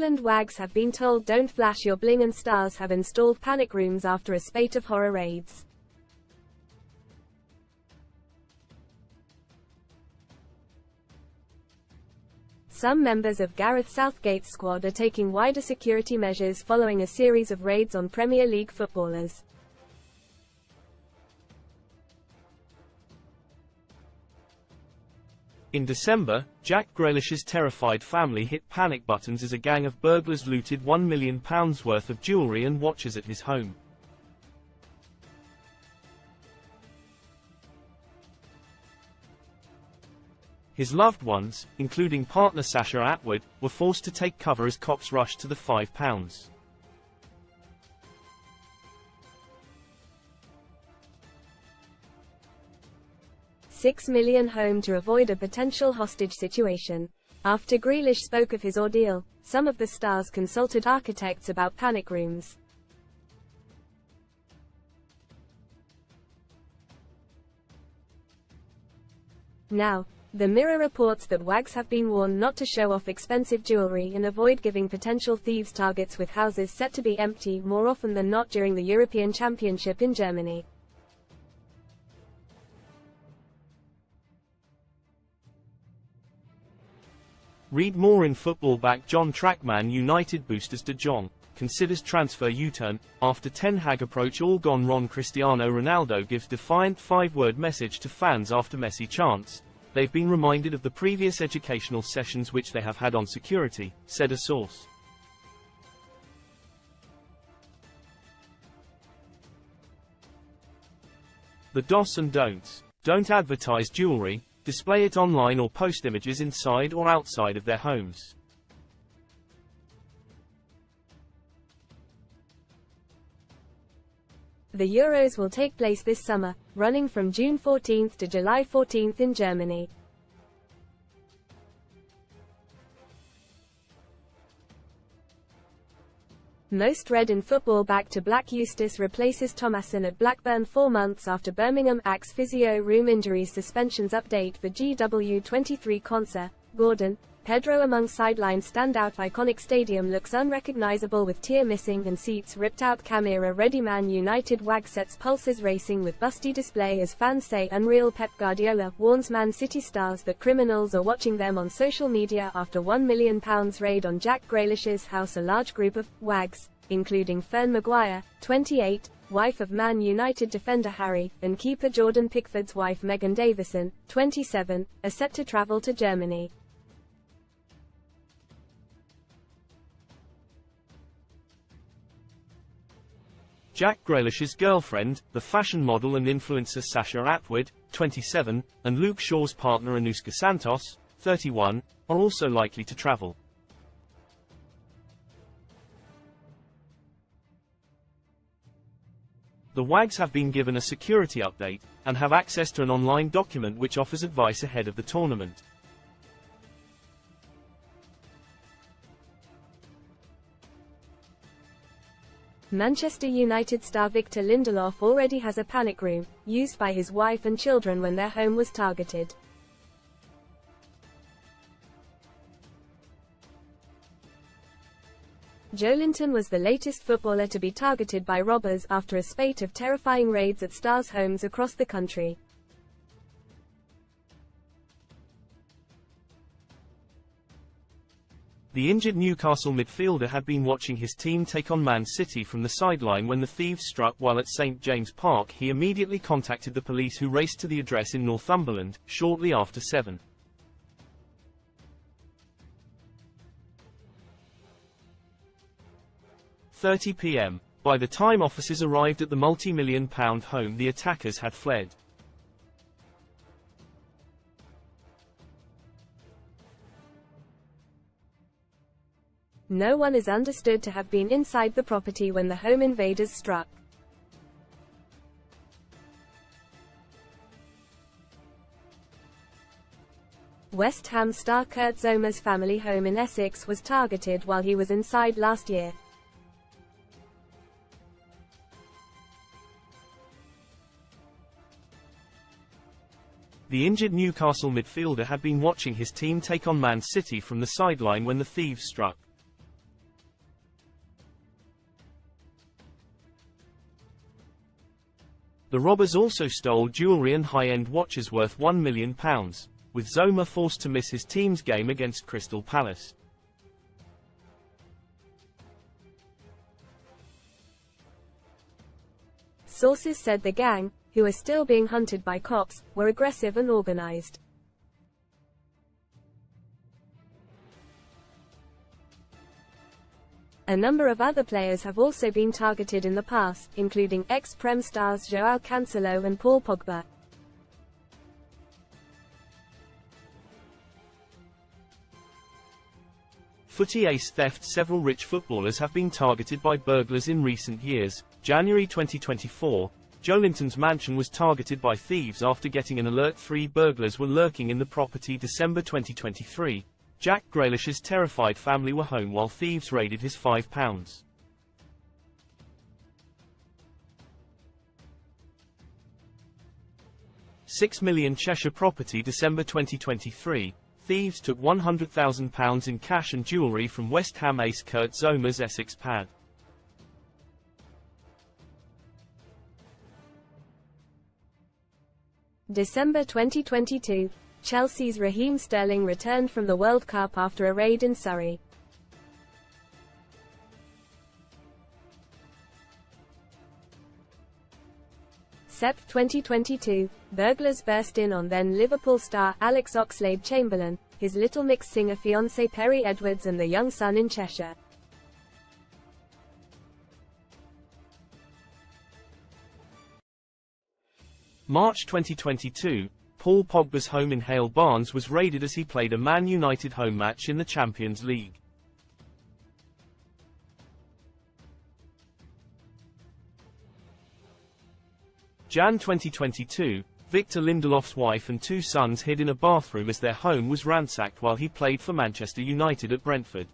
England wags have been told don't flash your bling, and stars have installed panic rooms after a spate of horror raids. Some members of Gareth Southgate's squad are taking wider security measures following a series of raids on Premier League footballers. In December, Jack Grealish's terrified family hit panic buttons as a gang of burglars looted £1 million worth of jewellery and watches at his home. His loved ones, including partner Sasha Atwood, were forced to take cover as cops rushed to the £5. £6 million home to avoid a potential hostage situation. After Grealish spoke of his ordeal, some of the stars consulted architects about panic rooms. Now, the Mirror reports that wags have been warned not to show off expensive jewelry and avoid giving potential thieves targets with houses set to be empty more often than not during the European Championship in Germany. Read more in Football. Back John Trackman United boosters De Jong considers transfer U-turn after Ten Hag approach all gone wrong. Cristiano Ronaldo gives defiant 5-word message to fans after Messi chants they've been reminded of the previous educational sessions which they have had on security, said a source. The do's and don'ts. Don't advertise jewelry, display it online or post images inside or outside of their homes. The Euros will take place this summer, running from June 14 to July 14 in Germany. Most read in Football. Back to Black. Eustace replaces Thomason at Blackburn 4 months after Birmingham Axe physio room injuries. Suspensions update for GW23 Conser, Gordon, Pedro among sideline standout. Iconic stadium looks unrecognizable with tier missing and seats ripped out. Camera ready. Man United wag sets pulses racing with busty display as fans say unreal. Pep Guardiola warns Man City stars that criminals are watching them on social media after £1 million raid on Jack Grealish's house. A large group of wags, including Fern Maguire, 28, wife of Man United defender Harry, and keeper Jordan Pickford's wife Megan Davison, 27, are set to travel to Germany. Jack Grealish's girlfriend, the fashion model and influencer Sasha Atwood, 27, and Luke Shaw's partner Anuska Santos, 31, are also likely to travel. The wags have been given a security update, and have access to an online document which offers advice ahead of the tournament. Manchester United star Victor Lindelof already has a panic room, used by his wife and children when their home was targeted. Joelinton was the latest footballer to be targeted by robbers after a spate of terrifying raids at stars' homes across the country. The injured Newcastle midfielder had been watching his team take on Man City from the sideline when the thieves struck while at St James Park. He immediately contacted the police, who raced to the address in Northumberland, shortly after 7:30 p.m. By the time officers arrived at the multi-million-pound home, the attackers had fled. No one is understood to have been inside the property when the home invaders struck. West Ham star Kurt Zoma's family home in Essex was targeted while he was inside last year. The injured Newcastle midfielder had been watching his team take on Man City from the sideline when the thieves struck. The robbers also stole jewelry and high-end watches worth £1 million, with Zoma forced to miss his team's game against Crystal Palace. Sources said the gang, who are still being hunted by cops, were aggressive and organized. A number of other players have also been targeted in the past, including ex-Prem stars João Cancelo and Paul Pogba. Footy ace theft. Several rich footballers have been targeted by burglars in recent years. January 2024, Joelinton's mansion was targeted by thieves after getting an alert 3 burglars were lurking in the property. December 2023, Jack Grealish's terrified family were home while thieves raided his £5. £6 million Cheshire property. December 2023, thieves took £100,000 in cash and jewellery from West Ham ace Kurt Zoma's Essex pad. December 2022, Chelsea's Raheem Sterling returned from the World Cup after a raid in Surrey. Sept 2022, burglars burst in on then Liverpool star Alex Oxlade-Chamberlain, his Little Mix singer fiancé Perry Edwards and their young son in Cheshire. March 2022, Paul Pogba's home in Hale Barnes was raided as he played a Man United home match in the Champions League. Jan 2022, Victor Lindelof's wife and 2 sons hid in a bathroom as their home was ransacked while he played for Manchester United at Brentford.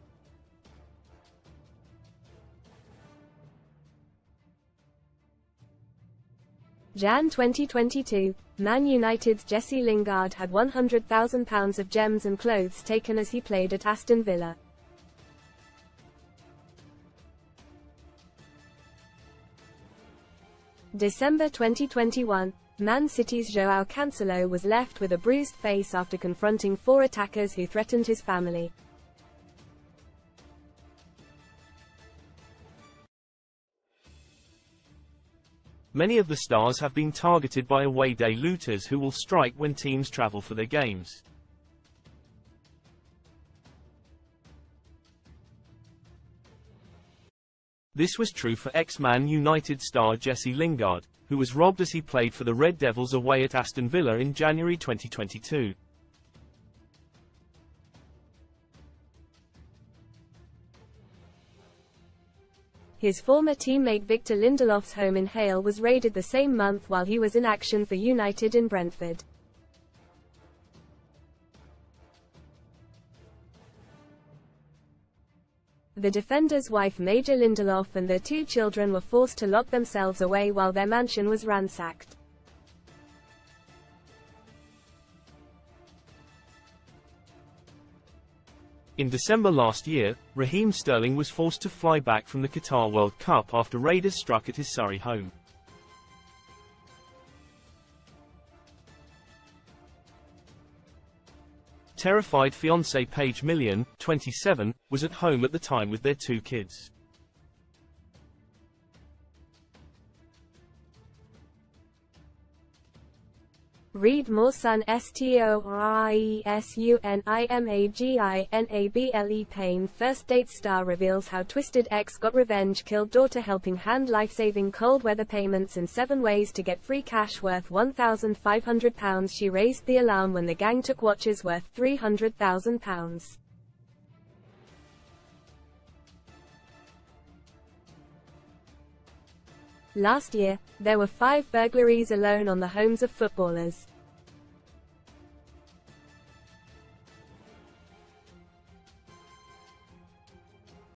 Jan 2022, Man United's Jesse Lingard had £100,000 of gems and clothes taken as he played at Aston Villa. December 2021, Man City's João Cancelo was left with a bruised face after confronting 4 attackers who threatened his family. Many of the stars have been targeted by away day looters who will strike when teams travel for their games. This was true for ex-Man United star Jesse Lingard, who was robbed as he played for the Red Devils away at Aston Villa in January 2022. His former teammate Victor Lindelof's home in Hale was raided the same month while he was in action for United in Brentford. The defender's wife Major Lindelof and their 2 children were forced to lock themselves away while their mansion was ransacked. In December last year, Raheem Sterling was forced to fly back from the Qatar World Cup after raiders struck at his Surrey home. Terrified fiancée Paige Million, 27, was at home at the time with their 2 kids. Read more. Sun STORIESUNIMAGINABLE Pain. First date star reveals how twisted ex got revenge, killed daughter, helping hand life-saving cold weather payments and 7 ways to get free cash worth £1,500. She raised the alarm when the gang took watches worth £300,000. Last year, there were 5 burglaries alone on the homes of footballers.